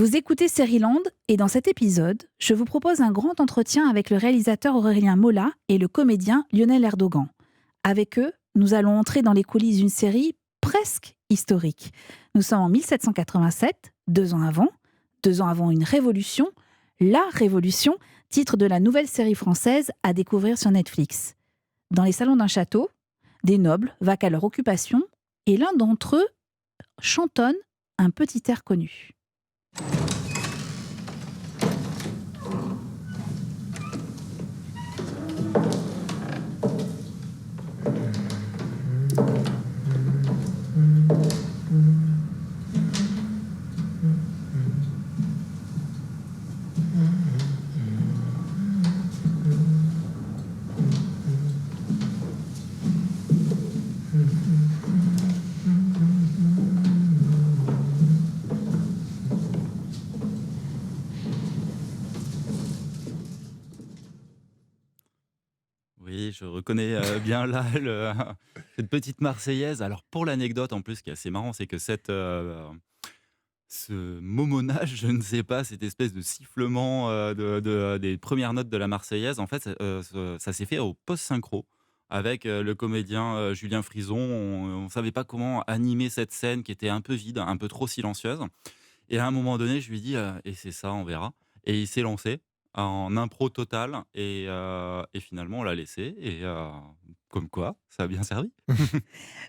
Vous écoutez Land et dans cet épisode, je vous propose un grand entretien avec le réalisateur Aurélien Mola et le comédien Lionel Erdogan. Avec eux, nous allons entrer dans les coulisses d'une série presque historique. Nous sommes en 1787, 2 ans avant une révolution, La Révolution, titre de la nouvelle série française à découvrir sur Netflix. Dans les salons d'un château, des nobles vaquent à leur occupation et l'un d'entre eux chantonne un petit air connu. Oui, je reconnais, bien là cette petite Marseillaise. Alors pour l'anecdote en plus, ce qui est assez marrant, c'est que ce momonage, je ne sais pas, cette espèce de sifflement, des premières notes de la Marseillaise, en fait, ça s'est fait au post-synchro avec, le comédien, Julien Frison. On savait pas comment animer cette scène qui était un peu vide, un peu trop silencieuse. Et à un moment donné, je lui dis: «Et c'est ça, on verra», et il s'est lancé en impro totale et finalement on l'a laissé comme quoi ça a bien servi.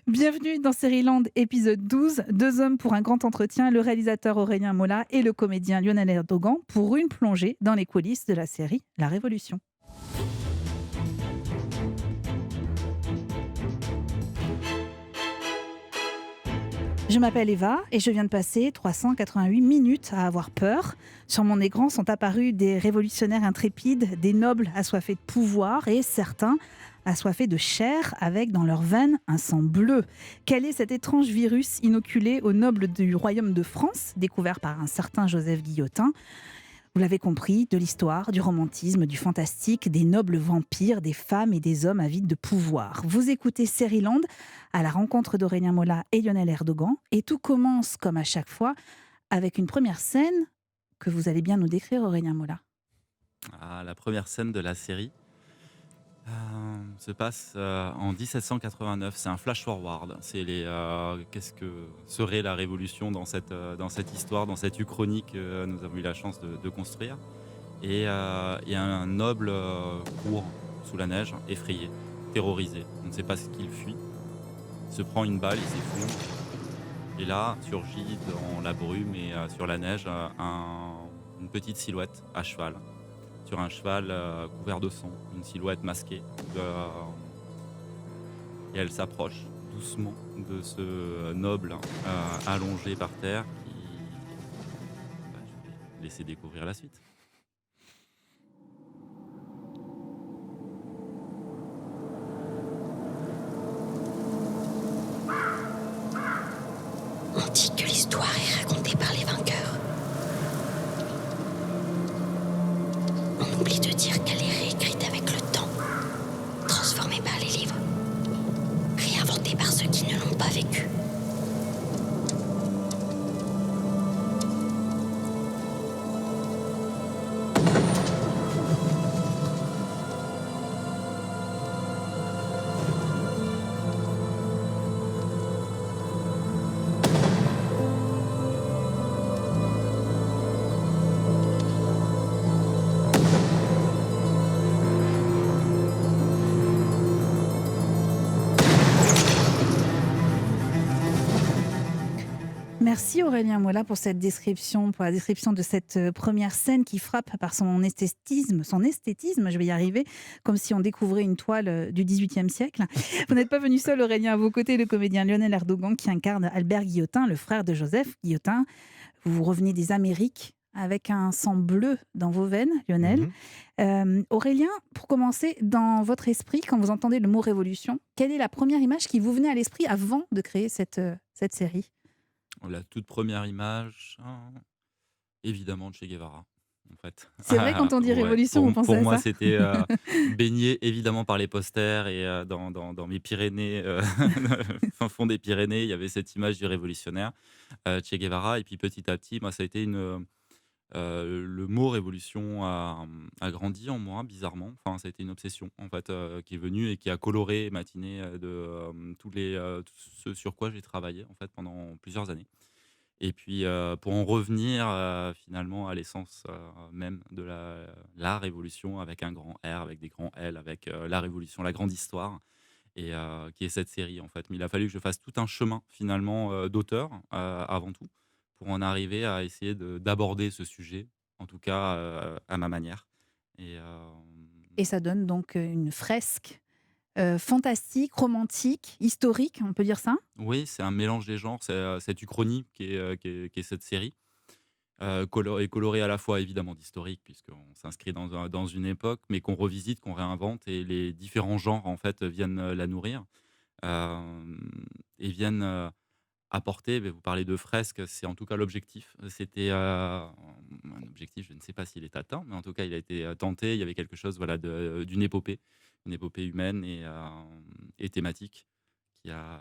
Bienvenue dans Land, épisode 12. Deux hommes pour un grand entretien, le réalisateur Aurélien Mola et le comédien Lionel Erdogan pour une plongée dans les coulisses de la série La Révolution. Je m'appelle Eva et je viens de passer 388 minutes à avoir peur. Sur mon écran sont apparus des révolutionnaires intrépides, des nobles assoiffés de pouvoir et certains assoiffés de chair avec dans leurs veines un sang bleu. Quel est cet étrange virus inoculé aux nobles du royaume de France, découvert par un certain Joseph Guillotin? Vous l'avez compris, de l'histoire, du romantisme, du fantastique, des nobles vampires, des femmes et des hommes avides de pouvoir. Vous écoutez Land à la rencontre d'Aurélien Mola et Lionel Erdogan. Et tout commence, comme à chaque fois, avec une première scène que vous allez bien nous décrire, Aurélien Mola. Ah, la première scène de la série, se passe, en 1789. C'est un flash forward. Qu'est-ce que serait la révolution dans cette histoire, dans cette uchronie que nous avons eu la chance de construire. Il y a un noble, court sous la neige, effrayé, terrorisé. On ne sait pas ce qu'il fuit. Il se prend une balle, il s'effondre. Et là, surgit dans la brume et sur la neige, une petite silhouette à cheval. Sur un cheval couvert de sang, une silhouette masquée. Euh, et elle s'approche doucement de ce noble allongé par terre je vais laisser découvrir la suite. On dit que l'histoire est racontée par les vainqueurs. On oublie de dire qu'elle est réécrite avec le temps, transformée par les livres, réinventée par ceux qui ne l'ont pas vécue. Merci Aurélien Mola pour cette description, pour la description de cette première scène qui frappe par son esthétisme, je vais y arriver, comme si on découvrait une toile du XVIIIe siècle. Vous n'êtes pas venu seul Aurélien, à vos côtés le comédien Lionel Erdogan qui incarne Albert Guillotin, le frère de Joseph Guillotin. Vous revenez des Amériques avec un sang bleu dans vos veines, Lionel. Aurélien, pour commencer, dans votre esprit, quand vous entendez le mot révolution, quelle est la première image qui vous venait à l'esprit avant de créer cette série ? La toute première image, évidemment de Che Guevara, en fait. C'est vrai, quand on dit Ouais, révolution, vous pensez pour à moi, ça? c'était, baigné évidemment par les posters et dans mes Pyrénées, fin fond des Pyrénées, il y avait cette image du révolutionnaire, Che Guevara, et puis petit à petit, moi, ça a été le mot révolution a grandi en moi bizarrement. Enfin, ça a été une obsession en fait, qui est venue et qui a coloré ma matinée, tout ce sur quoi j'ai travaillé en fait pendant plusieurs années. Et puis, pour en revenir, finalement à l'essence, même de la révolution avec un grand R, avec des grands L, avec, la révolution, la grande histoire et qui est cette série, en fait. Mais il a fallu que je fasse tout un chemin finalement, d'auteur, avant tout, pour en arriver à essayer d'aborder ce sujet, en tout cas, à ma manière et Et ça donne donc une fresque fantastique, romantique, historique, on peut dire ça? oui, c'est un mélange des genres, c'est, cette uchronie qui est cette série. Coloré à la fois évidemment d'historique puisqu'on s'inscrit dans une époque, mais qu'on revisite, qu'on réinvente et les différents genres en fait viennent, la nourrir, hem et viennent, apporter vous parlez de fresques, c'est en tout cas l'objectif. C'était, un objectif, je ne sais pas s'il est atteint, mais en tout cas il a été, tenté. Il y avait quelque chose voilà d'une épopée, une épopée humaine et thématique qui a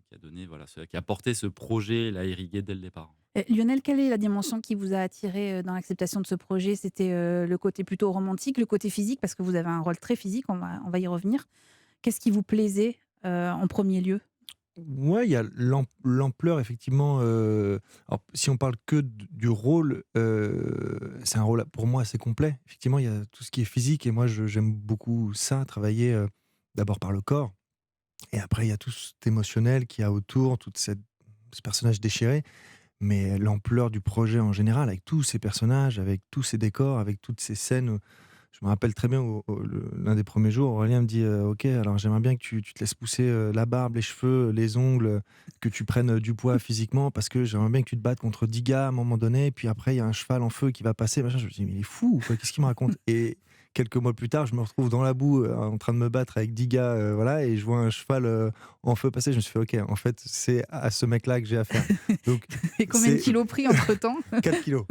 qui a donné voilà ce qui a porté ce projet, l'a irrigué dès le départ. Lionel, quelle est la dimension qui vous a attiré, dans l'acceptation de ce projet? C'était, le côté plutôt romantique, le côté physique? Parce que vous avez un rôle très physique, on va y revenir. Qu'est-ce qui vous plaisait, en premier lieu? Ouais, il y a l'ampleur effectivement, alors si on parle que du rôle, c'est un rôle pour moi assez complet. Effectivement, il y a tout ce qui est physique et moi j'aime beaucoup ça, travailler, d'abord par le corps et après il y a tout cet émotionnel qu'il y a autour, ce personnage déchiré. Mais l'ampleur du projet en général, avec tous ces personnages, avec tous ces décors, avec toutes ces scènes, je me rappelle très bien l'un des premiers jours, Aurélien me dit Ok, alors j'aimerais bien que tu te laisses pousser la barbe, les cheveux, les ongles, que tu prennes du poids physiquement, parce que j'aimerais bien que tu te battes contre 10 gars à un moment donné, et puis après il y a un cheval en feu qui va passer. Machin. Je me dis Mais il est fou, ou quoi, qu'est-ce qu'il me raconte? Et quelques mois plus tard, je me retrouve dans la boue en train de me battre avec 10 gars, voilà, et je vois un cheval en feu passer. Je me suis fait Ok, en fait, c'est à ce mec-là que j'ai affaire. Donc, Et combien de c'est kilos pris entre-temps? 4 kilos.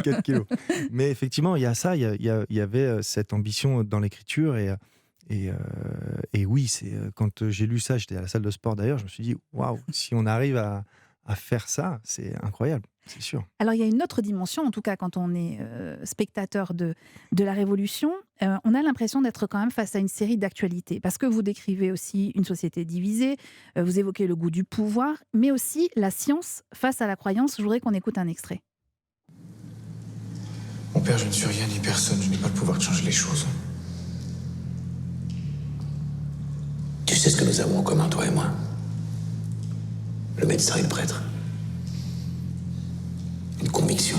4 kilos. Mais effectivement, il y a ça, il y avait cette ambition dans l'écriture et, euh, et oui, quand j'ai lu ça, j'étais à la salle de sport d'ailleurs, je me suis dit, waouh, si on arrive à faire ça, c'est incroyable, c'est sûr. Alors, il y a une autre dimension, en tout cas quand on est spectateur de la Révolution, on a l'impression d'être quand même face à une série d'actualités, parce que vous décrivez aussi une société divisée, vous évoquez le goût du pouvoir, mais aussi la science face à la croyance. Je voudrais qu'on écoute un extrait. Mon père, je ne suis rien ni personne, je n'ai pas le pouvoir de changer les choses. Tu sais ce que nous avons en commun, toi et moi? Le médecin et le prêtre. Une conviction.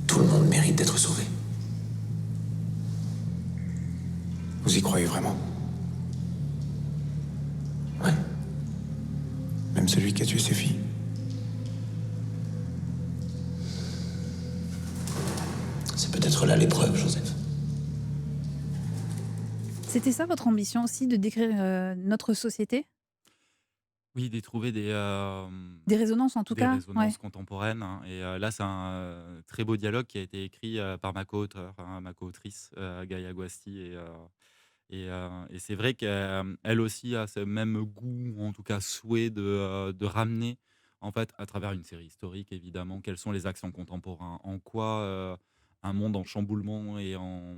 Tout le monde mérite d'être sauvé. Vous y croyez vraiment? Ouais. Même celui qui a tué ses filles. C'est peut-être là l'épreuve, Joseph. C'était ça votre ambition aussi, de décrire notre société? Oui, d'y trouver Des résonances en tout des cas? Ouais. résonances contemporaines, hein, et là, c'est un, très beau dialogue qui a été écrit, par ma co-auteure, hein, ma co-autrice, Gaïa Guasti et c'est vrai qu'elle aussi a ce même goût, ou en tout cas souhait de ramener, en fait, à travers une série historique évidemment, quels sont les accents contemporains. En quoi, un monde en chamboulement et en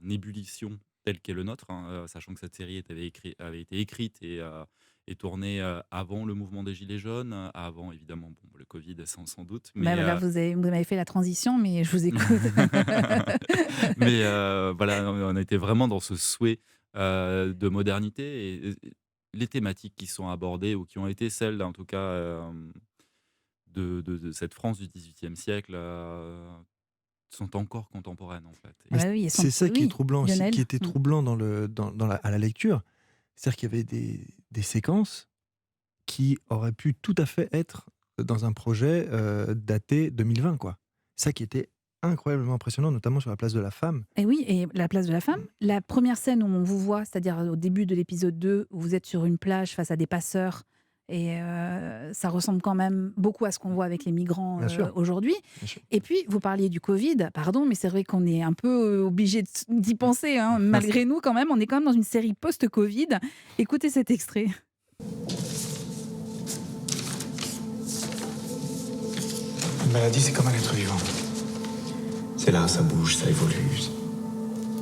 ébullition tel qu'est le nôtre, hein, sachant que cette série avait été écrite et tournée, avant le mouvement des gilets jaunes, avant évidemment bon, le covid sans doute, Bah, mais là, vous m'avez fait la transition, mais je vous écoute. mais voilà, on était vraiment dans ce souhait, de modernité et les thématiques qui sont abordées ou qui ont été celles, en tout cas, de cette France du XVIIIe siècle, sont encore contemporaines, en fait Mais Bah oui, c'est ça qui est oui, troublant aussi, Lionel. qui était troublant à la lecture. C'est-à-dire qu'il y avait des séquences qui auraient pu tout à fait être dans un projet daté 2020, quoi. Ça qui était incroyablement impressionnant, notamment sur la place de la femme. Et oui, et la place de la femme. La première scène où on vous voit, c'est-à-dire au début de l'épisode 2, où vous êtes sur une plage face à des passeurs, et ça ressemble quand même beaucoup à ce qu'on voit avec les migrants Bien sûr. aujourd'hui. Bien sûr. Et puis, vous parliez du Covid, pardon, mais c'est vrai qu'on est un peu obligé d'y penser, hein. Malgré nous quand même, on est quand même dans une série post-Covid. Écoutez cet extrait. maladie, c'est comme un être vivant. C'est là, ça bouge, ça évolue.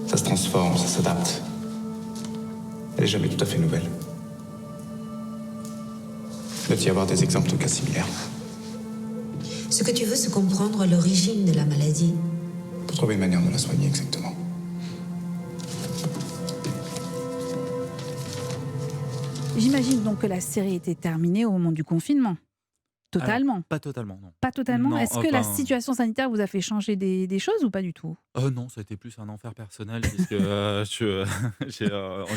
Ça se transforme, ça s'adapte. Elle n'est jamais tout à fait nouvelle. Il doit y avoir des exemples de cas similaires. Ce que tu veux, c'est comprendre l'origine de la maladie. Pour trouver une manière de la soigner exactement. J'imagine donc que la série était terminée au moment du confinement. Totalement. Alors, pas totalement, non. Pas totalement. Non, Est-ce que la enfin, situation sanitaire vous a fait changer des choses ou pas du tout? Non, ça a été plus un enfer personnel puisque on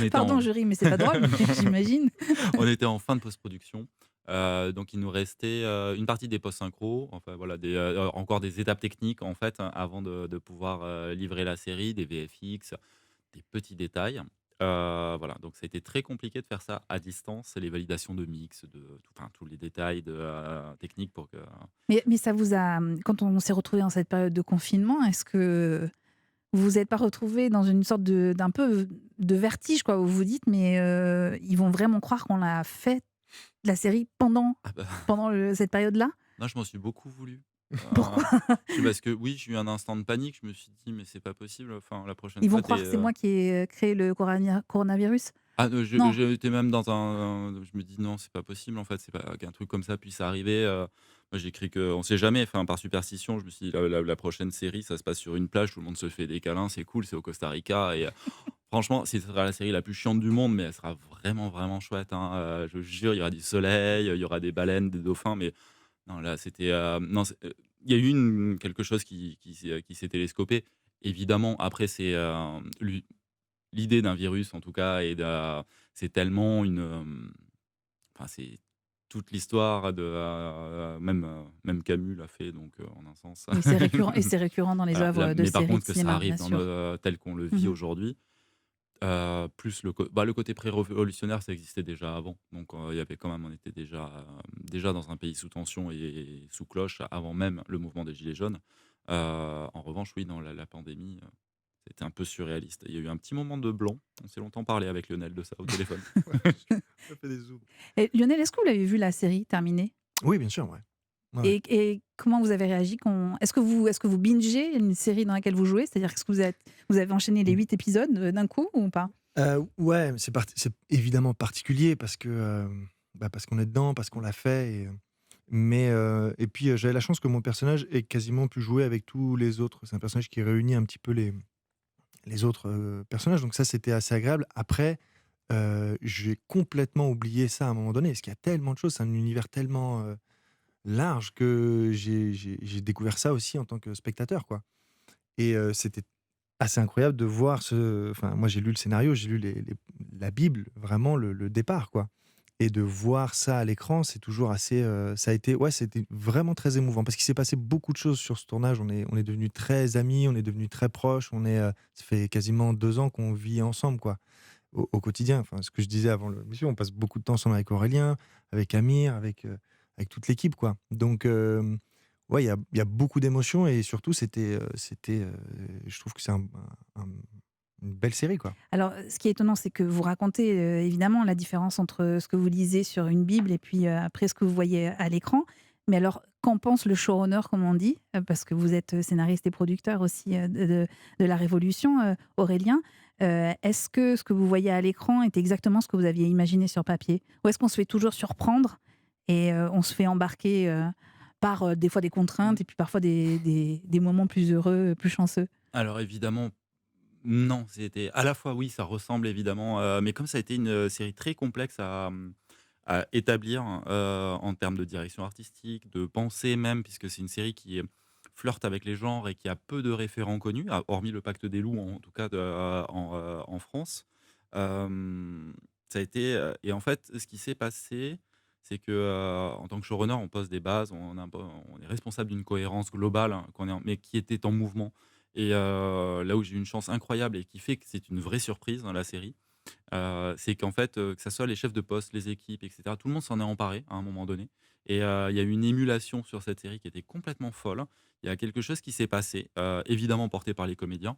était Pardon, en, je ris, mais c'est pas drôle, j'imagine. on était en fin de post-production. Donc il nous restait une partie des post-synchro, enfin voilà, encore des étapes techniques en fait, hein, avant de pouvoir livrer la série, des VFX, des petits détails. Voilà, donc ça a été très compliqué de faire ça à distance, les validations de mix, enfin, tous les détails techniques pour que. Mais ça vous a, quand on s'est retrouvé dans cette période de confinement, est-ce que vous vous êtes pas retrouvé dans une sorte d'un peu de vertige, quoi, où vous vous dites, mais ils vont vraiment croire qu'on a fait la série pendant, Ah bah, cette période-là? non, je m'en suis beaucoup voulu. Pourquoi? Parce que oui, j'ai eu un instant de panique, je me suis dit, mais c'est pas possible, enfin, la prochaine Ils vont fois, croire que c'est moi qui ai créé le coronavirus? Ah, Non. j'étais même dans je me dis: «Non, c'est pas possible, en fait, c'est pas qu'un truc comme ça puisse arriver», moi, j'écris qu'on sait jamais, enfin, par superstition, je me suis dit: «La prochaine série, ça se passe sur une plage, tout le monde se fait des câlins, c'est cool, c'est au Costa Rica» et franchement, ce sera la série la plus chiante du monde, mais elle sera vraiment, vraiment chouette, hein, je vous jure, il y aura du soleil, il y aura des baleines, des dauphins, mais non, là, c'était, non, il y a eu quelque chose qui s'est télescopé. Évidemment, après, c'est, l'idée d'un virus, en tout cas, c'est tellement enfin, c'est toute l'histoire même Camus l'a fait, donc en un sens. Oui, c'est récurrent, et c'est récurrent dans les Voilà, œuvres de mais par séries de contre que ça cinéma, arrive bien sûr. tel qu'on le vit Mhm. aujourd'hui, plus le côté pré-révolutionnaire, ça existait déjà avant. Donc il y avait quand même, on était déjà dans un pays sous tension et sous cloche avant même le mouvement des Gilets jaunes. En revanche, oui, dans la pandémie, c'était un peu surréaliste. Il y a eu un petit moment de blanc. On s'est longtemps parlé avec Lionel de ça au téléphone. Ça fait des zooms. Et Lionel, est-ce que vous l'avez vu la série terminée? Oui, bien sûr, ouais. Ouais. Et comment vous avez réagi est-ce que vous bingez une série dans laquelle vous jouez? C'est-à-dire, est-ce que vous avez enchaîné les 8 épisodes d'un coup ou pas? Ouais, c'est évidemment particulier parce que parce qu'on est dedans, parce qu'on l'a fait. Et puis j'avais la chance que mon personnage ait quasiment pu jouer avec tous les autres. C'est un personnage qui réunit un petit peu les autres personnages, donc ça c'était assez agréable. Après, j'ai complètement oublié ça à un moment donné, parce qu'il y a tellement de choses, c'est un univers tellement large que j'ai découvert ça aussi en tant que spectateur, quoi. Et c'était assez incroyable de voir enfin, moi j'ai lu le scénario, j'ai lu la Bible, vraiment le départ, quoi. Et de voir ça à l'écran, c'est toujours assez. Ça a été, ouais, c'était vraiment très émouvant parce qu'il s'est passé beaucoup de choses sur ce tournage. On est devenus très amis, on est devenus très proches. Ça fait quasiment 2 ans qu'on vit ensemble, quoi, au quotidien. Enfin, ce que je disais avant l'émission, on passe beaucoup de temps ensemble avec Aurélien, avec Amir, avec toute l'équipe, quoi. Donc, ouais, il y a beaucoup d'émotions et surtout, je trouve que c'est un- une belle série, quoi. Alors, ce qui est étonnant, c'est que vous racontez évidemment la différence entre ce que vous lisez sur une Bible et puis après ce que vous voyez à l'écran. Mais alors, qu'en pense le showrunner, comme on dit, parce que vous êtes scénariste et producteur aussi de La Révolution, Aurélien. Est-ce que ce que vous voyez à l'écran est exactement ce que vous aviez imaginé sur papier? Ou est-ce qu'on se fait toujours surprendre et on se fait embarquer par des fois des contraintes et puis parfois des moments plus heureux, plus chanceux? Alors évidemment, non, c'était à la fois oui, ça ressemble évidemment, mais comme ça a été une série très complexe à établir, en termes de direction artistique, de pensée même, puisque c'est une série qui flirte avec les genres et qui a peu de référents connus, hormis le Pacte des loups, en tout cas en France. Ça a été, et en fait, ce qui s'est passé, c'est que en tant que showrunner, on pose des bases, on est responsable d'une cohérence globale, hein, mais qui était en mouvement. Et là où j'ai eu une chance incroyable et qui fait que c'est une vraie surprise dans la série, c'est qu'en fait, que ça soit les chefs de poste, les équipes, et cetera, tout le monde s'en est emparé à un moment donné et il y a eu une émulation sur cette série qui était complètement folle. Il y a quelque chose qui s'est passé, évidemment porté par les comédiens,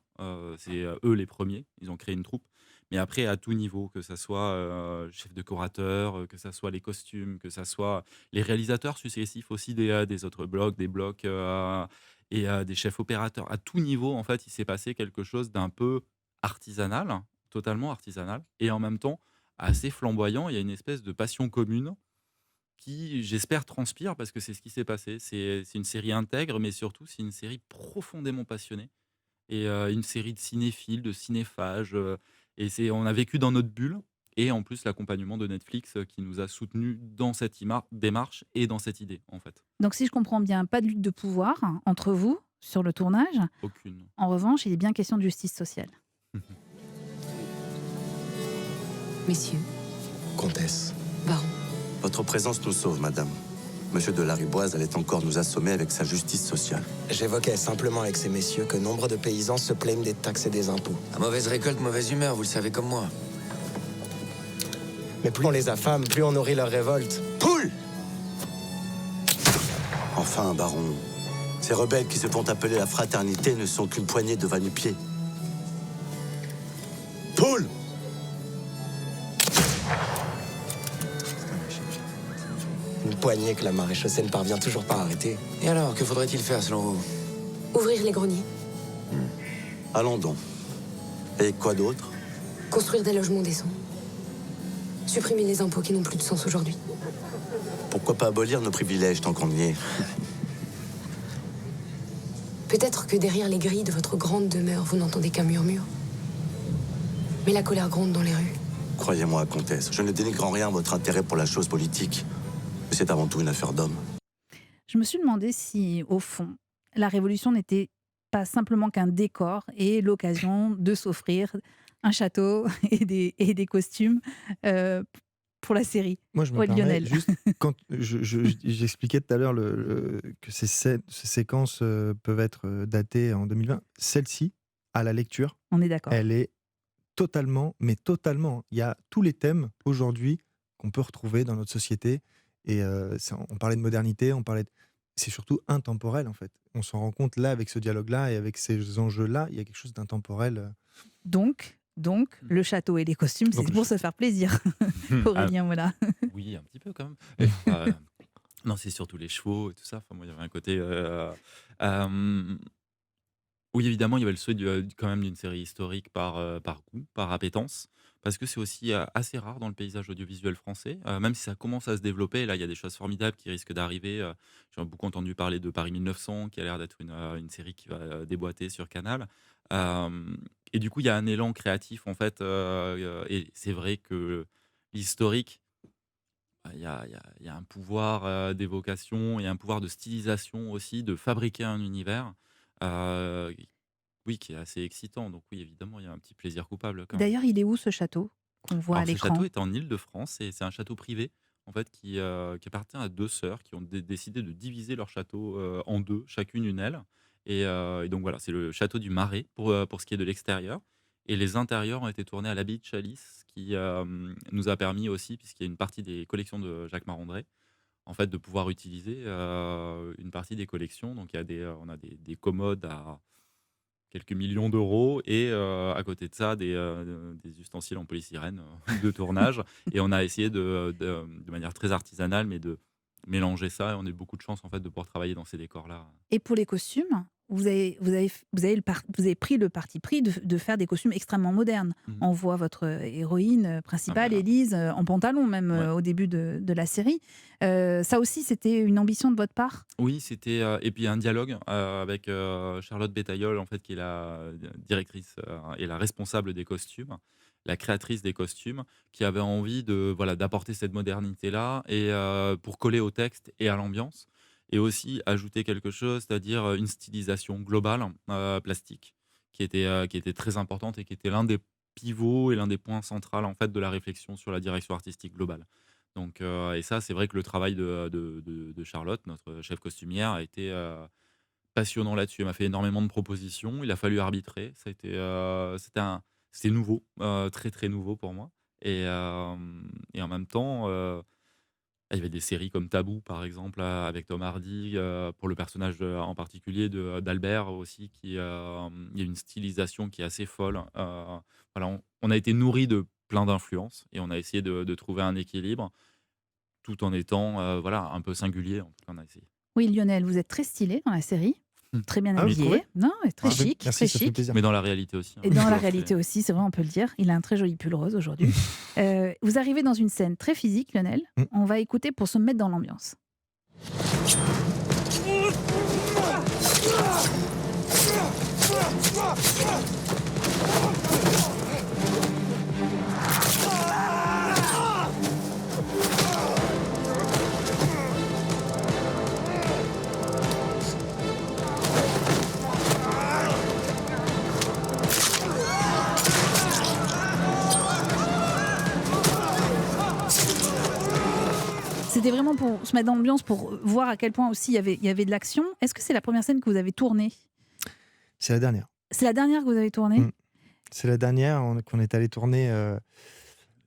c'est, eux les premiers, ils ont créé une troupe, Mais après, à tout niveau, que ça soit chef de décorateur, que ça soit les costumes, que ça soit les réalisateurs successifs aussi des autres blocs, des blocs et des chefs opérateurs. À tout niveau, en fait, il s'est passé quelque chose d'un peu artisanal, totalement artisanal, et en même temps assez flamboyant. Il y a une espèce de passion commune qui, j'espère, transpire parce que c'est ce qui s'est passé. C'est une série intègre, mais surtout, c'est une série profondément passionnée et une série de cinéphiles, de cinéphages. Et on a vécu dans notre bulle. Et en plus, l'accompagnement de Netflix qui nous a soutenus dans cette démarche et dans cette idée, en fait. Donc si je comprends bien, pas de lutte de pouvoir entre vous sur le tournage. Aucune. En revanche, il est bien question de justice sociale. Messieurs, Comtesse, baron, Votre présence nous sauve, madame. Monsieur de Lariboise allait encore nous assommer avec sa justice sociale. J'évoquais simplement avec ces messieurs que nombre de paysans se plaignent des taxes et des impôts. À mauvaise récolte, mauvaise humeur, vous le savez comme moi. Mais plus on les affame, plus on nourrit leur révolte. Poule! Enfin, baron, ces rebelles qui se font appeler la fraternité ne sont qu'une poignée de va-nu-pieds. Poule! Une poignée que la maréchaussée ne parvient toujours pas à arrêter. Et alors, que faudrait-il faire selon vous? ouvrir les greniers, Allons donc. Et quoi d'autre? construire des logements décents, supprimer les impôts qui n'ont plus de sens aujourd'hui. Pourquoi pas abolir nos privilèges tant qu'on y est? Peut-être que derrière les grilles de votre grande demeure, vous n'entendez qu'un murmure. Mais la colère gronde dans les rues. Croyez-moi, comtesse, je ne dénigre en rien votre intérêt pour la chose politique. Mais c'est avant tout une affaire d'homme. Je me suis demandé si, au fond, la Révolution n'était pas simplement qu'un décor et l'occasion de s'offrir un château et des costumes pour la série. Moi, je me Ouais, permets Lionel. juste, quand j'expliquais tout à l'heure que ces séquences peuvent être datées en 2020, celle-ci, à la lecture, On est d'accord. elle est totalement, mais totalement, il y a tous les thèmes aujourd'hui qu'on peut retrouver dans notre société. Et on parlait de modernité, c'est surtout intemporel en fait. On s'en rend compte là avec ce dialogue-là et avec ces enjeux-là, il y a quelque chose d'intemporel. Donc, le château et les costumes, c'est Donc, pour se faire plaisir. Aurélien, voilà. Oui, un petit peu quand même. Et, non, c'est surtout les chevaux et tout ça. Enfin, moi, il y avait un côté. Oui, évidemment, il y avait le souhait quand même d'une série historique par goût, par appétence, parce que c'est aussi assez rare dans le paysage audiovisuel français, même si ça commence à se développer. Là, il y a des choses formidables qui risquent d'arriver. J'ai beaucoup entendu parler de Paris 1900, qui a l'air d'être une série qui va déboîter sur Canal. Et du coup, il y a un élan créatif, en fait, et c'est vrai que l'historique, il y a un pouvoir d'évocation et un pouvoir de stylisation aussi, de fabriquer un univers. euh, oui, qui est assez excitant. Donc oui, évidemment, il y a un petit plaisir coupable quand même. D'ailleurs, il est où ce château qu'on voit à Alors ce l'écran? château est en Île-de-France et c'est un château privé en fait qui appartient à deux sœurs qui ont décidé de diviser leur château en deux, chacune une aile. Et donc voilà, c'est le château du Marais pour ce qui est de l'extérieur. Et les intérieurs ont été tournés à l'abbaye de Chalice, qui nous a permis aussi, puisqu'il y a une partie des collections de Jacques Marandré, en fait, de pouvoir utiliser une partie des collections. Donc, on a des commodes à quelques millions d'euros et à côté de ça, des ustensiles en polystyrène de tournage. Et on a essayé de manière très artisanale, mais de mélanger ça. Et on a eu beaucoup de chance en fait de pouvoir travailler dans ces décors-là. Et pour les costumes, vous avez pris le parti pris de faire des costumes extrêmement modernes. Mhm. On voit votre héroïne principale, Ah bah, Élise, en pantalon même ouais. au début de la série. Ça aussi, c'était une ambition de votre part? Oui, c'était et puis un dialogue avec Charlotte Bétaillol en fait qui est la directrice et la responsable des costumes, la créatrice des costumes, qui avait envie de voilà d'apporter cette modernité là et pour coller au texte et à l'ambiance et aussi ajouter quelque chose, c'est-à-dire une stylisation globale plastique qui était très importante et qui était l'un des pivots et l'un des points centraux en fait de la réflexion sur la direction artistique globale. Donc, et ça, c'est vrai que le travail de Charlotte, notre chef costumière, a été passionnant là-dessus. Elle m'a fait énormément de propositions. Il a fallu arbitrer. Ça a été, c'était nouveau, très très nouveau pour moi. Et en même temps, Il y avait des séries comme Tabou, par exemple, avec Tom Hardy, pour le personnage en particulier d'Albert aussi, il y a une stylisation qui est assez folle. Voilà, on a été nourri de plein d'influences et on a essayé de trouver un équilibre tout en étant voilà, un peu singulier. En tout cas, on a essayé. Oui, Lionel, vous êtes très stylé dans la série. Très bien Ah, vous habillé. trouvez? Non, et très Ah, chic. merci, Très ça fait chic. plaisir. Mais dans la réalité aussi. Et dans la réalité aussi, c'est vrai, on peut le dire. Il a un très joli pull rose aujourd'hui. Vous arrivez dans une scène très physique, Lionel. On va écouter pour se mettre dans l'ambiance. C'était vraiment pour se mettre dans l'ambiance, pour voir à quel point aussi il y avait de l'action. Est-ce que c'est la première scène que vous avez tournée? C'est la dernière. C'est la dernière que vous avez tournée? C'est la dernière qu'on est allé tourner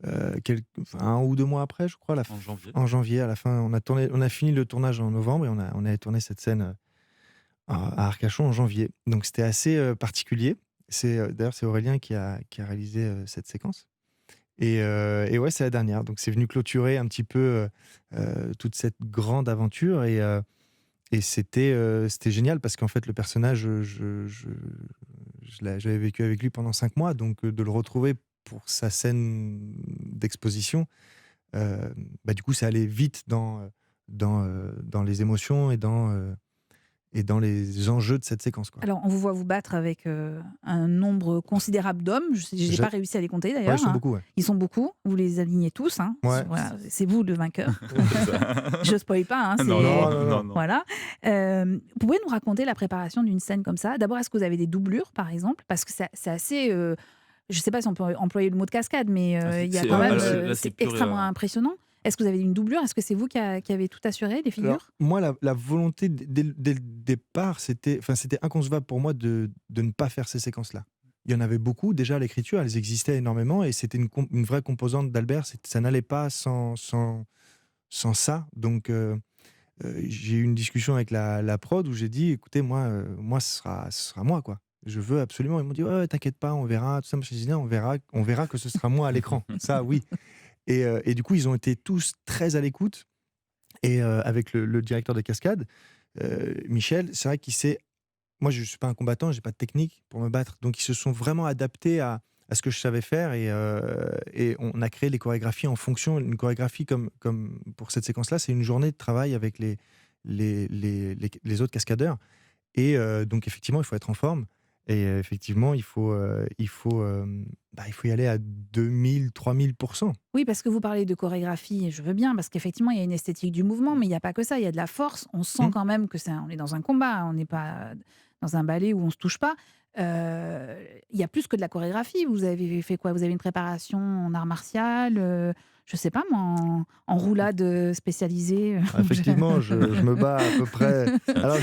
1 ou 2 mois après, je crois, En janvier. en janvier. À la fin, on a fini le tournage en novembre et on a tourné cette scène à Arcachon en janvier. Donc c'était assez particulier. D'ailleurs, c'est Aurélien qui a réalisé cette séquence. Et ouais, c'est la dernière. Donc c'est venu clôturer un petit peu toute cette grande aventure. Et c'était génial parce qu'en fait, le personnage, j'avais vécu avec lui pendant 5 mois. Donc de le retrouver pour sa scène d'exposition, du coup, ça allait vite dans les émotions et dans les enjeux de cette séquence, quoi. Alors, on vous voit vous battre avec un nombre considérable d'hommes. Je n'ai pas réussi à les compter d'ailleurs. Ouais, ils sont beaucoup, ouais. Ils sont beaucoup. Vous les alignez tous. Hein. Ouais. Voilà, c'est vous le vainqueur. Je ne spoil pas. Hein, Non. Voilà. Vous pouvez nous raconter la préparation d'une scène comme ça? D'abord, est-ce que vous avez des doublures, par exemple? Parce que c'est assez... je ne sais pas si on peut employer le mot de cascade, mais il y a quand même... c'est extrêmement impressionnant. Est-ce que vous avez une doublure? Est-ce que c'est vous qui avez tout assuré, les figures? Alors, moi, la volonté dès le départ, c'était inconcevable pour moi de ne pas faire ces séquences-là. Il y en avait beaucoup déjà à l'écriture, elles existaient énormément et c'était une vraie composante d'Albert. Ça n'allait pas sans ça. Donc, j'ai eu une discussion avec la prod où j'ai dit, écoutez, moi, ce sera moi, quoi. Je veux absolument. Ils m'ont dit, ouais, t'inquiète pas, on verra. Tout ça. Je me suis dit, non, on verra que ce sera moi à l'écran. Ça, oui. Et du coup, ils ont été tous très à l'écoute. Et avec le directeur de cascade, Michel, c'est vrai qu'il s'est... Moi, je ne suis pas un combattant, je n'ai pas de technique pour me battre. Donc, ils se sont vraiment adaptés à ce que je savais faire. Et on a créé les chorégraphies en fonction. Une chorégraphie comme pour cette séquence-là, c'est une journée de travail avec les autres cascadeurs. Et donc, effectivement, il faut être en forme. Et effectivement, il faut y aller à 2000-3000%. Oui, parce que vous parlez de chorégraphie, et je veux bien, parce qu'effectivement, il y a une esthétique du mouvement, mais il n'y a pas que ça, il y a de la force. On sent quand même que on est dans un combat, on n'est pas dans un ballet où on ne se touche pas. Il y a plus que de la chorégraphie. Vous avez fait quoi? Vous avez une préparation en art martial, je ne sais pas moi, en roulade spécialisée. Effectivement, je me bats à peu près. Alors,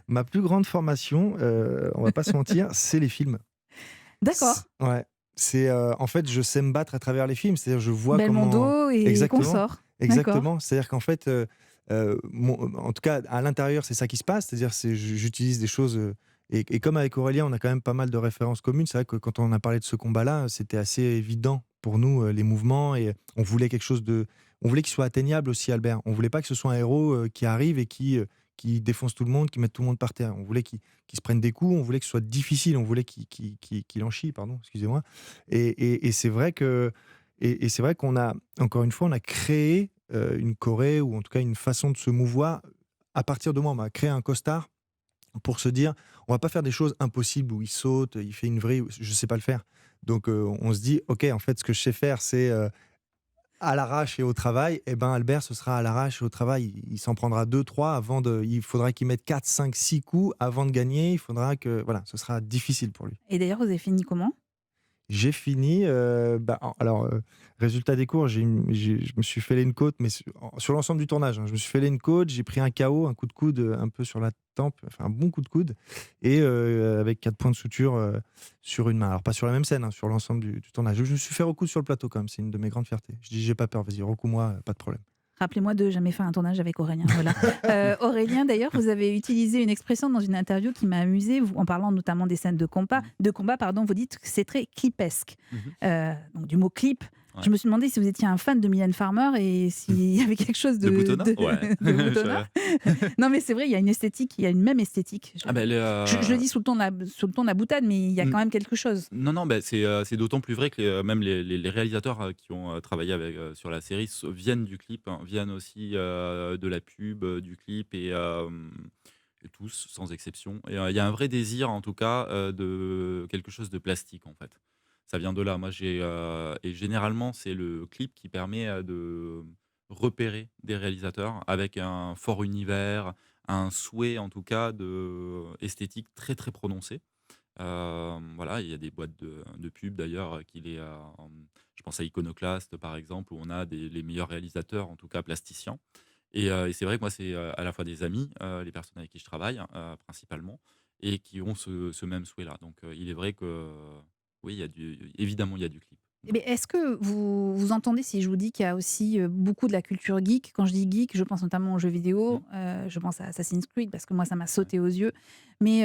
ma plus grande formation, on va pas se mentir, c'est les films. D'accord. Ouais. C'est en fait, je sais me battre à travers les films. C'est-à-dire, je vois Belmondo et Exactement. consort. Exactement. C'est-à-dire qu'en fait, en tout cas, à l'intérieur, c'est ça qui se passe. C'est-à-dire, j'utilise des choses. Et comme avec Aurélien, on a quand même pas mal de références communes. C'est vrai que quand on a parlé de ce combat-là, c'était assez évident pour nous, les mouvements. Et on voulait quelque chose on voulait qu'il soit atteignable aussi, Albert. On voulait pas que ce soit un héros qui arrive et qui défonce tout le monde, qui mette tout le monde par terre. On voulait qu'il se prenne des coups. On voulait que ce soit difficile. On voulait qu'il en chie, pardon, excusez-moi. Et c'est vrai que c'est vrai qu'on a, encore une fois, on a créé une choré, ou en tout cas une façon de se mouvoir. À partir de moi, on m'a créé un costard pour se dire, on va pas faire des choses impossibles où il saute, il fait une vrille, je sais pas le faire. Donc on se dit, ok, en fait, ce que je sais faire, c'est à l'arrache et au travail. Et ben Albert, ce sera à l'arrache et au travail. Il s'en prendra 2, 3 il faudra qu'il mette 4, 5, 6 coups avant de gagner. Il faudra que, voilà, ce sera difficile pour lui. Et d'ailleurs, vous avez fini comment? J'ai fini, résultat des cours, je me suis fêlé une côte, mais sur l'ensemble du tournage, hein. Je me suis fêlé une côte, j'ai pris un KO, un coup de coude un peu sur la tempe, enfin un bon coup de coude, et avec 4 points de suture sur une main. Alors pas sur la même scène, hein, sur l'ensemble du tournage. Je me suis fait recoudre sur le plateau quand même, c'est une de mes grandes fiertés. Je dis, j'ai pas peur, vas-y, recouds-moi, pas de problème. Rappelez-moi de jamais faire un tournage avec Aurélien. Voilà. Aurélien, d'ailleurs, vous avez utilisé une expression dans une interview qui m'a amusée, en parlant notamment des scènes de combat. Vous dites que c'est très clipesque. Donc du mot clip. Ouais. Je me suis demandé si vous étiez un fan de Mylène Farmer et s'il y avait quelque chose de Boutonnat. Ouais. de Boutonnat. Non, mais c'est vrai, il y a une esthétique, il y a une même esthétique. Je le dis sous le ton de la boutade, mais il y a quand même quelque chose. Non, c'est d'autant plus vrai que même les réalisateurs qui ont travaillé sur la série viennent du clip, hein, viennent aussi de la pub, du clip et tous, sans exception. Et il y a un vrai désir, en tout cas, de quelque chose de plastique, en fait. Ça vient de là. Moi, et généralement, c'est le clip qui permet de repérer des réalisateurs avec un fort univers, un souhait, en tout cas, esthétique très, très prononcé. Voilà, il y a des boîtes de pub d'ailleurs je pense à Iconoclast par exemple, où on a les meilleurs réalisateurs, en tout cas plasticiens. Et c'est vrai que moi, c'est à la fois des amis, les personnes avec qui je travaille principalement, et qui ont ce même souhait-là. Donc il est vrai que oui, évidemment, il y a du clip. Mais est-ce que vous entendez si je vous dis qu'il y a aussi beaucoup de la culture geek? Quand je dis geek, je pense notamment aux jeux vidéo, je pense à Assassin's Creed parce que moi ça m'a sauté aux yeux. Mais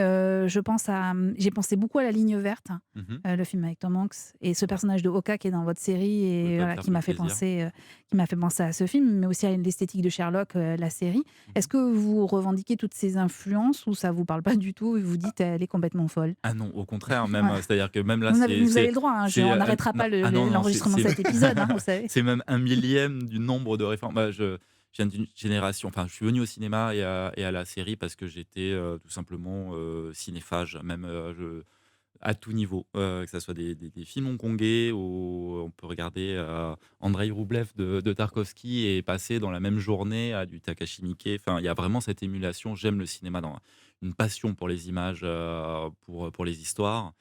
j'ai pensé beaucoup à La Ligne verte, Mhm. le film avec Tom Hanks et ce personnage de Oka qui est dans votre série Ça et peut voilà, faire qui m'a fait plaisir. penser à ce film, mais aussi à l'esthétique de Sherlock, la série. Est-ce que vous revendiquez toutes ces influences ou ça vous parle pas du tout et vous dites elle est complètement folle? Ah non, au contraire, même, Ouais. c'est-à-dire que même là, Vous avez c'est le droit, hein, c'est, on n'arrêtera pas non, l'enregistrement de cet épisode, hein, vous savez. c'est même un millième du nombre de références. Je viens d'une génération, enfin, je suis venu au cinéma et à la série parce que j'étais tout simplement cinéphage, même à tout niveau, que ce soit des films hongkongais où on peut regarder Andrei Roublev de Tarkovsky et passer dans la même journée à du Takashi Miike. Enfin, il y a vraiment cette émulation. J'aime le cinéma, une passion pour les images, pour les histoires.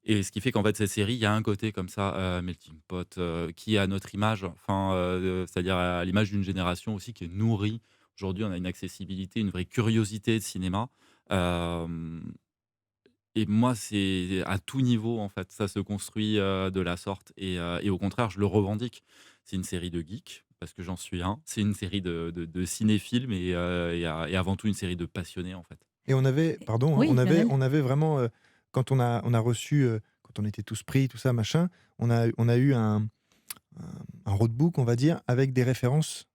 Et ce qui fait qu'en fait, cette série, il y a un côté comme ça, melting pot, qui est à notre image, enfin, c'est-à-dire à l'image d'une génération aussi qui est nourrie. Aujourd'hui, on a une accessibilité, une vraie curiosité de cinéma. Euh, et moi, c'est à tout niveau, en fait, ça se construit de la sorte. Et au contraire, je le revendique. C'est une série de geeks, parce que j'en suis un. C'est une série de cinéphiles, et avant tout une série de passionnés, en fait. Et on avait, pardon, hein, Oui, Lionel. on avait vraiment, quand on a reçu, quand on était tous pris, tout ça, machin, on a eu un roadbook, on va dire, avec des références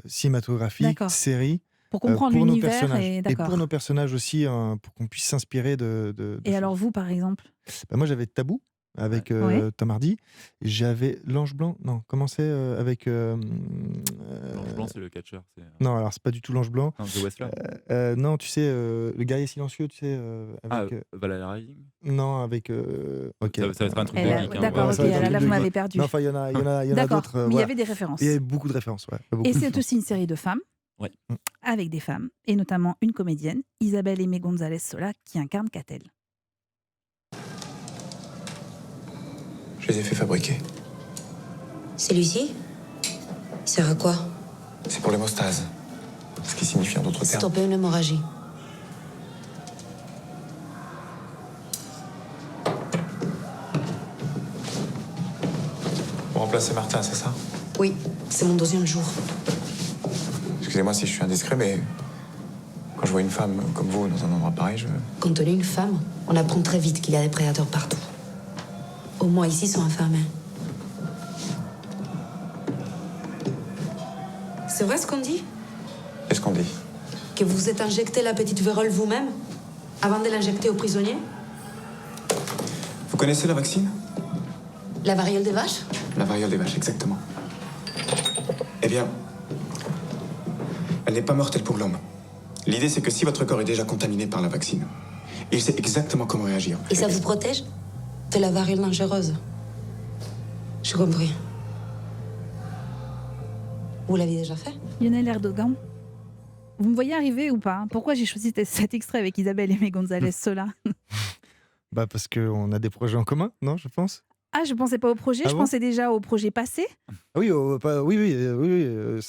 cinématographiques, D'accord. séries, Pour comprendre pour nos l'univers personnages. et Et d'accord. pour nos personnages aussi, pour qu'on puisse s'inspirer de Et alors choses. vous, par exemple? Bah, moi, j'avais Tabou avec Oui. Tom Hardy. J'avais L'Ange Blanc. Non, comment c'est avec. L'Ange Blanc, c'est le catcheur. Non, alors c'est pas du tout L'Ange Blanc. Non, The Wrestler. Non, tu sais, Le Guerrier Silencieux, tu sais, Ah, avec. Valeria Rising. Non, avec. Ok. Ça va être un truc Elle de a- geek. D'accord, ouais, ok, ça va être un là truc vous de m'avez geek. perdu. Non, enfin, il y en a D'accord, d'autres. mais il y Voilà. avait des références. Il y avait beaucoup de références, ouais. Beaucoup Et de c'est références. aussi une série de femmes, Ouais. avec des femmes, et notamment une comédienne, Isabelle Aimé González Sola, qui incarne Catel. Je les ai fait fabriquer. Celui-ci il sert à quoi? C'est pour l'hémostase. Ce qui signifie en d'autres termes. Stopper une hémorragie. Pour remplacer Martin, c'est ça? Oui, c'est mon deuxième jour. Excusez-moi si je suis indiscret, mais quand je vois une femme comme vous dans un endroit pareil, je. Quand on est une femme, on apprend très vite qu'il y a des prédateurs partout. Au moins ici, ils sont enfermés. C'est vrai ce qu'on dit? Qu'est-ce qu'on dit? Que vous vous êtes injecté la petite vérole vous-même avant de l'injecter aux prisonniers? Vous connaissez la vaccine? La variole des vaches? La variole des vaches, exactement. Eh bien, elle n'est pas mortelle pour l'homme. L'idée, c'est que si votre corps est déjà contaminé par la vaccine, il sait exactement comment réagir. Et ça vous protège de la variole dangereuse? J'ai compris. Vous l'aviez déjà fait? Lionel Erdogan, vous me voyez arriver ou pas? Pourquoi j'ai choisi cet extrait avec Isabelle Aimé González Sola? Bah, parce qu'on a des projets en commun, non, je pense. Ah, je pensais pas au projet, Ah je bon pensais déjà au projet passé. Ah oui, ça,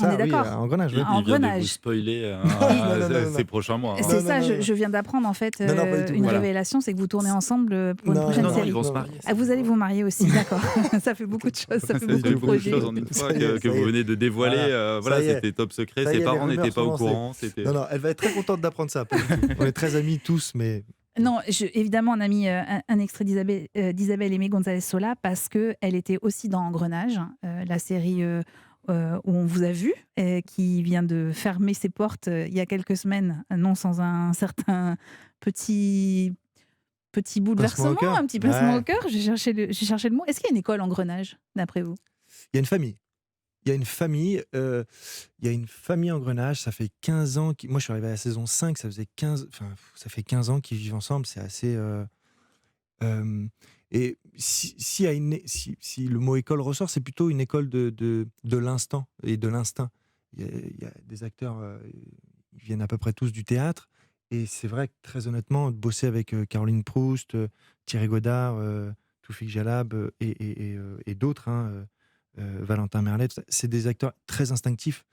On est d'accord. Engrenage. Il Oui. En il vient de vous grenage. spoiler non. ces prochains mois. C'est Non, ça, non. je viens d'apprendre en fait Non, pas du tout. une Voilà. révélation, c'est que vous tournez ensemble pour une Non, prochaine Non, série. ils vont se marier. Ah, vous allez vous marier aussi, d'accord. Ça fait beaucoup de choses, ça fait Ça beaucoup fait de beaucoup de projets. choses en une fois Ça y est, que vous venez de dévoiler. Voilà. Voilà, Ça y est. c'était top secret. Ça y est, Ses les parents rumeurs n'étaient pas sont au lancées. courant. C'était... Non, elle va être très contente d'apprendre ça. Pas du tout. On est très amis tous, mais Non, évidemment, on a mis un extrait d'Isabelle Aimé González Sola parce qu'elle était aussi dans Engrenage, la série où on vous a vu, qui vient de fermer ses portes il y a quelques semaines, non sans un certain petit bouleversement, Pincement au cœur. un petit pincement Ouais. au cœur. J'ai cherché le mot. Est-ce qu'il y a une école Engrenage, d'après vous? il y a une famille. Il y a une famille, Engrenage, ça fait 15 ans. Moi, je suis arrivé à la saison 5, ça fait 15 ans qu'ils vivent ensemble, c'est assez. Et si le mot école ressort, c'est plutôt une école de l'instant et de l'instinct. Il y a des acteurs, ils viennent à peu près tous du théâtre, et c'est vrai que très honnêtement, de bosser avec Caroline Proust, Thierry Godard, Toufik Jalab et d'autres, Valentin Merlet, c'est des acteurs très instinctifs.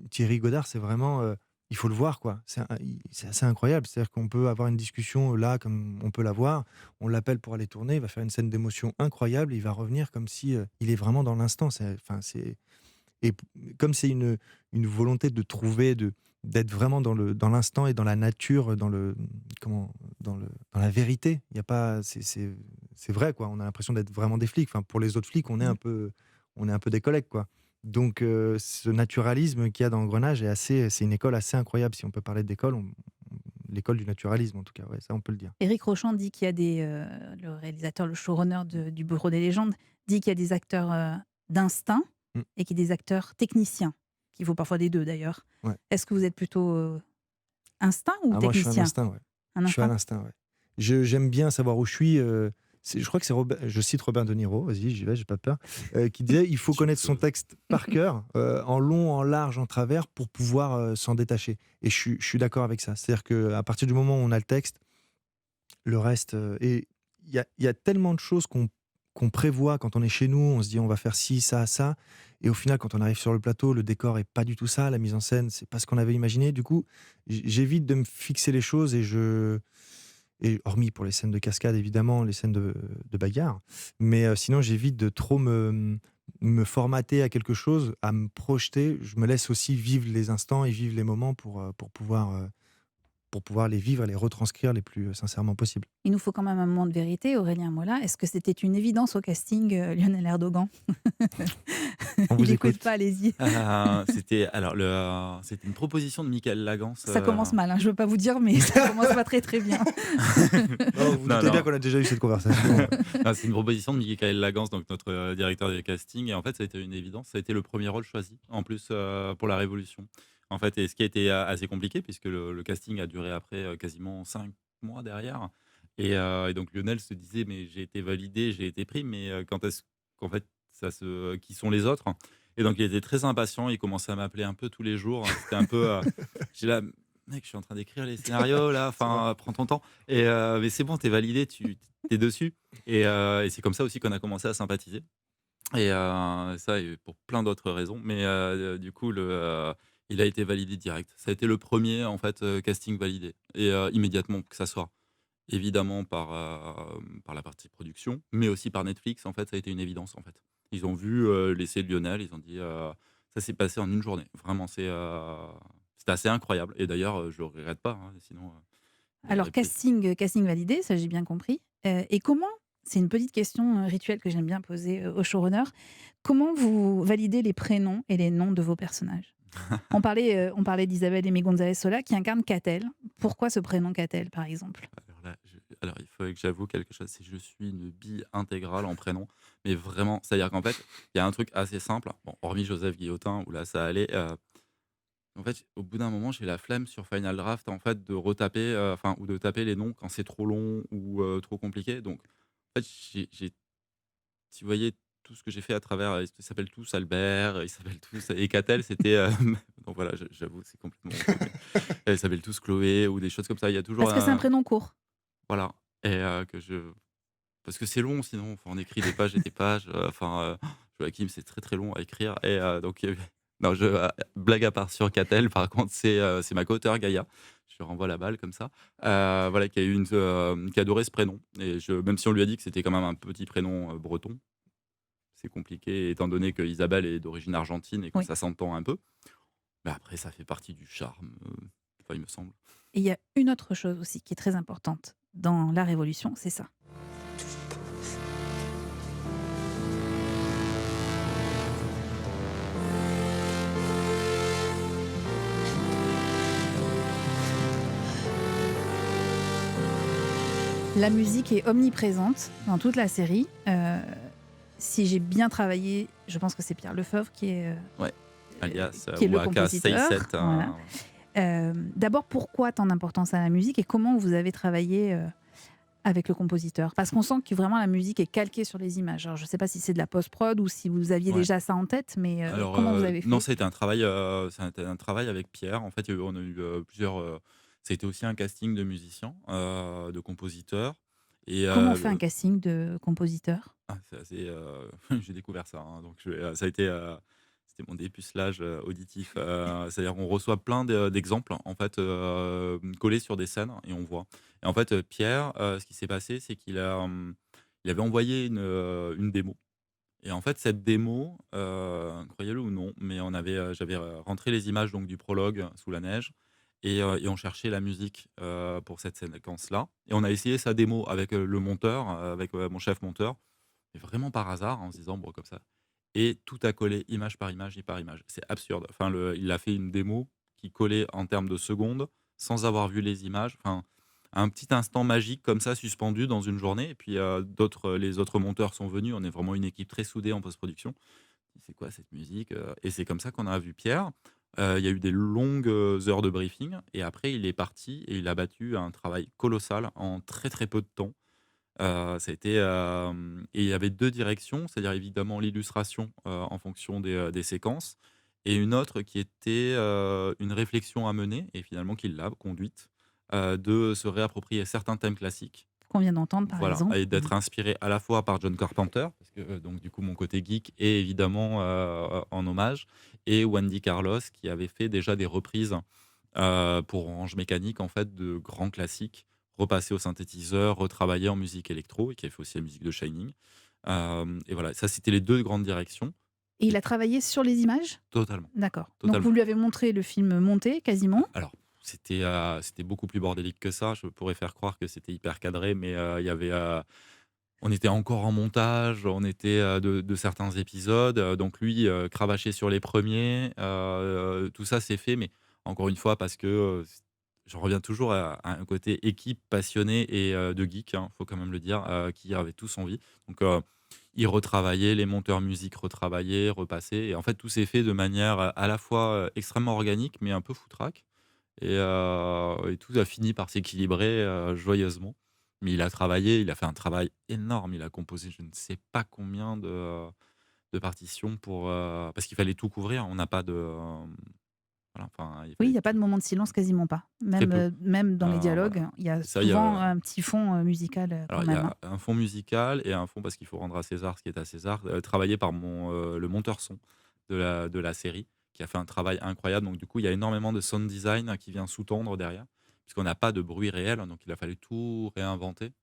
Thierry Godard, c'est vraiment, il faut le voir, quoi. C'est assez incroyable. C'est-à-dire qu'on peut avoir une discussion là, comme on peut la voir. On l'appelle pour aller tourner, il va faire une scène d'émotion incroyable, et il va revenir comme si il est vraiment dans l'instant. Et comme c'est une volonté de trouver, d'être vraiment dans l'instant et dans la nature, dans la vérité. Il y a pas, c'est vrai, quoi. On a l'impression d'être vraiment des flics. Enfin, pour les autres flics, on est un peu des collègues, quoi. Donc, ce naturalisme qu'il y a dans Engrenage c'est une école assez incroyable. Si on peut parler d'école, l'école du naturalisme, en tout cas, ouais, ça on peut le dire. Éric Rochant dit qu'il y a le réalisateur, le showrunner du Bureau des légendes, dit qu'il y a des acteurs d'instinct Mm. et qu'il y a des acteurs techniciens, qu'il faut parfois des deux d'ailleurs. Ouais. Est-ce que vous êtes plutôt instinct ou Moi, je suis un technicien? instinct, ouais. Un Je suis à instinct. l'instinct, ouais. J'aime bien savoir où je suis. Je crois que c'est je cite Robert De Niro, vas-y, j'y vais, j'ai pas peur, qui disait il faut connaître son texte par cœur, en long, en large, en travers, pour pouvoir s'en détacher. Et je suis d'accord avec ça. C'est-à-dire qu'à partir du moment où on a le texte, le reste. Et il y a tellement de choses qu'on prévoit quand on est chez nous. On se dit on va faire ci, ça, ça. Et au final, quand on arrive sur le plateau, le décor est pas du tout ça. La mise en scène, c'est pas ce qu'on avait imaginé. Du coup, j'évite de me fixer les choses, et hormis pour les scènes de cascade, évidemment, les scènes de bagarre. Mais sinon, j'évite de trop me formater à quelque chose, à me projeter. Je me laisse aussi vivre les instants et vivre les moments pour pouvoir les vivre et les retranscrire les plus sincèrement possible. Il nous faut quand même un moment de vérité, Aurélien Mola. Est-ce que c'était une évidence au casting, Lionel Erdogan? On vous Il n'écoute écoute. pas, allez-y. C'était une proposition de Michael Lagance. Ça commence mal, hein, je ne veux pas vous dire, mais ça commence pas très très bien. Vous doutez bien qu'on a déjà eu cette conversation. Non, c'est une proposition de Michael Lagance, donc notre directeur des castings. Et en fait, ça a été une évidence. Ça a été le premier rôle choisi, en plus, pour la Révolution. En fait, et ce qui a été assez compliqué, puisque le casting a duré après quasiment 5 mois derrière. Et donc Lionel se disait, mais j'ai été validé, j'ai été pris, mais quand est-ce qu'en fait, qui sont les autres? Et donc il était très impatient, il commençait à m'appeler un peu tous les jours. C'était un peu, j'ai là, mec, je suis en train d'écrire les scénarios là, enfin, prends ton temps. Et mais c'est bon, t'es validé, tu es dessus. Et c'est comme ça aussi qu'on a commencé à sympathiser. Et ça, et pour plein d'autres raisons. Mais du coup, il a été validé direct. Ça a été le premier en fait casting validé, et immédiatement que ça soit. Évidemment par la partie production, mais aussi par Netflix. En fait, ça a été une évidence. En fait, ils ont vu l'essai de Lionel, ils ont dit ça s'est passé en une journée. Vraiment, c'était assez incroyable. Et d'ailleurs, je le regrette pas. Sinon, Alors, casting validé, ça j'ai bien compris. Et comment, c'est une petite question rituelle que j'aime bien poser aux showrunners, comment vous validez les prénoms et les noms de vos personnages? On parlait d'Isabelle Aimé González Sola qui incarne Catel. Pourquoi ce prénom Catel, par exemple? Alors, il faut que j'avoue quelque chose, c'est que je suis une bille intégrale en prénom, mais vraiment, c'est-à-dire qu'en fait, il y a un truc assez simple, bon, hormis Joseph Guillotin, où là, ça allait. En fait, au bout d'un moment, j'ai la flemme sur Final Draft, en fait, de retaper, ou de taper les noms quand c'est trop long ou trop compliqué. Donc, en fait, si vous voyez tout ce que j'ai fait à travers, ils s'appellent tous Albert, ils s'appellent tous, et Catel, c'était, donc voilà, j'avoue, c'est complètement, ils s'appellent tous Chloé ou des choses comme ça. Il y a toujours Parce que c'est un prénom court. voilà, et que parce que c'est long sinon, enfin, on écrit des pages et des pages, Joachim, c'est très, très long à écrire et donc non, blague à part sur Catel, par contre, c'est ma co-auteure Gaïa, je lui renvoie la balle comme ça, voilà, qui a adoré ce prénom et même si on lui a dit que c'était quand même un petit prénom, breton, c'est compliqué étant donné que Isabelle est d'origine argentine et que Oui. ça s'entend un peu. Mais après ça fait partie du charme, il me semble. Et il y a une autre chose aussi qui est très importante dans la Révolution, c'est ça. La musique est omniprésente dans toute la série. Si j'ai bien travaillé, je pense que c'est Pierre Lefebvre qui est, Alias qui est le Waka compositeur. 67, Voilà. D'abord, pourquoi tant d'importance à la musique et comment vous avez travaillé avec le compositeur? Parce qu'on sent que vraiment la musique est calquée sur les images. Alors, je ne sais pas si c'est de la post-prod ou si vous aviez Ouais. déjà ça en tête, mais Alors, comment vous avez fait? non, c'était un travail avec Pierre. En fait, on a eu plusieurs. Ça a été aussi un casting de musiciens, de compositeurs. Et, Comment on fait un casting de compositeur? c'est assez. J'ai découvert ça. Hein, donc, ça a été. C'était mon dépucelage auditif. C'est-à-dire qu'on reçoit plein d'exemples en fait collés sur des scènes et on voit. Et en fait, Pierre, ce qui s'est passé, c'est il avait envoyé une démo. Et en fait, cette démo, croyez-le ou non, mais j'avais rentré les images donc du prologue sous la neige et on cherchait la musique pour cette séquence-là. Et on a essayé sa démo avec le monteur, avec mon chef monteur, mais vraiment par hasard, en se disant, bon, comme ça. Et tout a collé image par image et par image. C'est absurde. Enfin, il a fait une démo qui collait en termes de secondes, sans avoir vu les images. Enfin, un petit instant magique comme ça, suspendu dans une journée. Et puis, les autres monteurs sont venus. On est vraiment une équipe très soudée en post-production. C'est quoi cette musique? Et c'est comme ça qu'on a vu Pierre. Il y a eu des longues heures de briefing. Et après, il est parti et il a battu un travail colossal en très, très peu de temps. Ça a été, et il y avait 2 directions, c'est-à-dire évidemment l'illustration, en fonction des séquences et une autre qui était, une réflexion à mener et finalement qui l'a conduite, de se réapproprier certains thèmes classiques. Qu'on vient d'entendre, par Voilà, exemple. et d'être inspiré à la fois par John Carpenter, parce que, donc du coup mon côté geek est évidemment, en hommage et Wendy Carlos qui avait fait déjà des reprises, pour Orange Mécanique en fait de grands classiques, repassés au synthétiseur, retravaillés en musique électro et qui a fait aussi la musique de Shining. Et voilà, ça c'était les 2 grandes directions. Et il a travaillé sur les images? Totalement, D'accord. Donc totalement. vous lui avez montré le film monté, quasiment? Alors, c'était beaucoup plus bordélique que ça. Je pourrais faire croire que c'était hyper cadré, mais il y avait, on était encore en montage, on était de certains épisodes. Donc lui, cravaché sur les premiers. Tout ça, c'est fait, mais encore une fois, parce que j'en reviens toujours à un côté équipe passionnée et de geek, il faut quand même le dire, qui avaient tous envie. Donc, ils retravaillaient, les monteurs musique retravaillaient, repassaient. Et en fait, tout s'est fait de manière à la fois extrêmement organique, mais un peu foutraque. Et tout a fini par s'équilibrer joyeusement. Mais il a travaillé, il a fait un travail énorme. Il a composé je ne sais pas combien de partitions parce qu'il fallait tout couvrir. On n'a pas de. Voilà, enfin, il Oui, il fallait n'y a pas de moment de silence, quasiment pas. très Même, peu. même dans les Voilà. dialogues, il y a Ça, il y souvent a. un petit fond musical Alors, quand il y même. Hein. a un fond musical et un fond, parce qu'il faut rendre à César ce qui est à César, travaillé par le monteur son de la série, qui a fait un travail incroyable. Donc, du coup, il y a énormément de sound design qui vient sous-tendre derrière, puisqu'on n'a pas de bruit réel. Donc, il a fallu tout réinventer.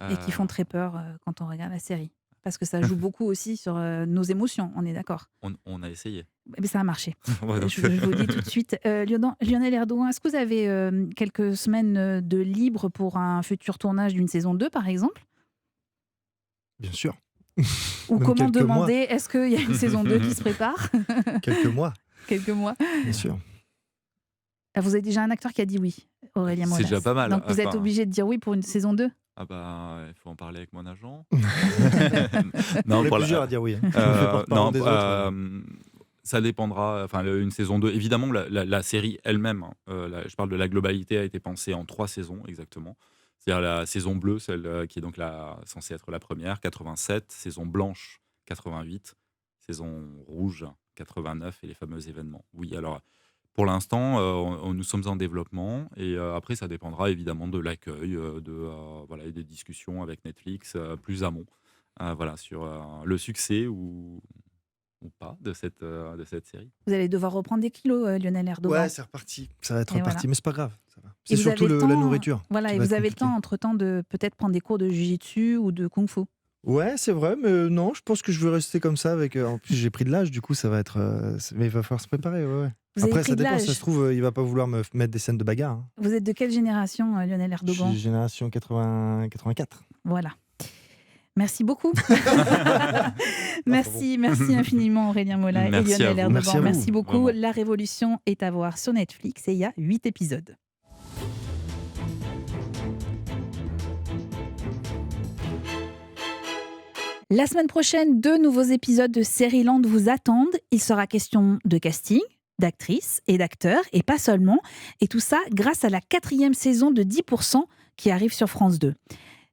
Et qui Euh, font très peur quand on regarde la série. Parce que ça joue beaucoup aussi sur nos émotions, on est d'accord. on a essayé. Mais ça a marché. Ouais, donc, Je vous le dis tout de suite. Lionel Erdogan, est-ce que vous avez quelques semaines de libre pour un futur tournage d'une saison 2, par exemple? Bien sûr. Ou Même comment quelques mois. demander, est-ce qu'il y a une saison 2 qui se prépare? Quelques mois, Quelques mois. bien sûr. Ah, vous avez déjà un acteur qui a dit oui, Aurélien Molas. C'est déjà pas mal. Donc vous êtes Enfin, obligé de dire oui pour une saison 2? ah bah, il faut en parler avec mon agent. On Non, est pour plusieurs la, à dire oui. Hein. Je me fais porte-parole non, des autres. ça dépendra. Enfin, une saison 2. Évidemment, la série elle-même, hein, je parle de la globalité, a été pensée en 3 saisons exactement. C'est-à-dire la saison bleue, celle qui est donc censée être la première, 87, saison blanche, 88, saison rouge, 89 et les fameux événements. Oui, alors Pour l'instant, nous sommes en développement et après ça dépendra évidemment de l'accueil, voilà, et des discussions avec Netflix plus amont, voilà, sur le succès ou pas de cette série. Vous allez devoir reprendre des kilos, Lionel Erdogan. Ouais, c'est reparti. Ça va être Et reparti, voilà. mais c'est pas grave. Ça va. Et C'est vous surtout avez le la temps, nourriture. Voilà, qui et va vous être avez le temps compliqué. entre-temps de peut-être prendre des cours de jiu-jitsu ou de kung-fu. Ouais, c'est vrai, mais non, je pense que je veux rester comme ça. En plus, j'ai pris de l'âge, du coup, ça va être. Mais il va falloir se préparer. Ouais. Vous avez Après, pris ça de dépend. l'âge. Ça se trouve, il va pas vouloir me mettre des scènes de bagarre. Hein. Vous êtes de quelle génération, Lionel Je Erdogan? suis génération 84. Voilà. Merci beaucoup. merci infiniment Aurélien Mola et Merci Lionel à vous. Erdogan. Merci à vous, beaucoup. vraiment. La Révolution est à voir sur Netflix et il y a 8 épisodes. La semaine prochaine, 2 nouveaux épisodes de Série-Land vous attendent. Il sera question de casting, d'actrices et d'acteurs, et pas seulement. Et tout ça grâce à la 4e saison de 10% qui arrive sur France 2.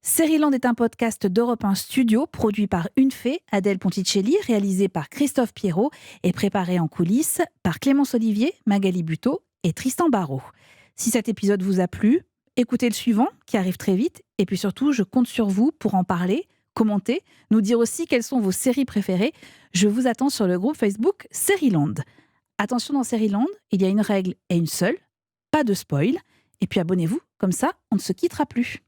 Série-Land est un podcast d'Europe 1 Studio, produit par Une Fée, Adèle Ponticelli, réalisé par Christophe Pierrot et préparé en coulisses par Clémence Olivier, Magali Buteau et Tristan Barrault. Si cet épisode vous a plu, écoutez le suivant qui arrive très vite. Et puis surtout, je compte sur vous pour en parler, commenter, nous dire aussi quelles sont vos séries préférées. Je vous attends sur le groupe Facebook Série-Land. Attention, dans Série-Land, il y a une règle et une seule, pas de spoil. Et puis abonnez-vous, comme ça, on ne se quittera plus.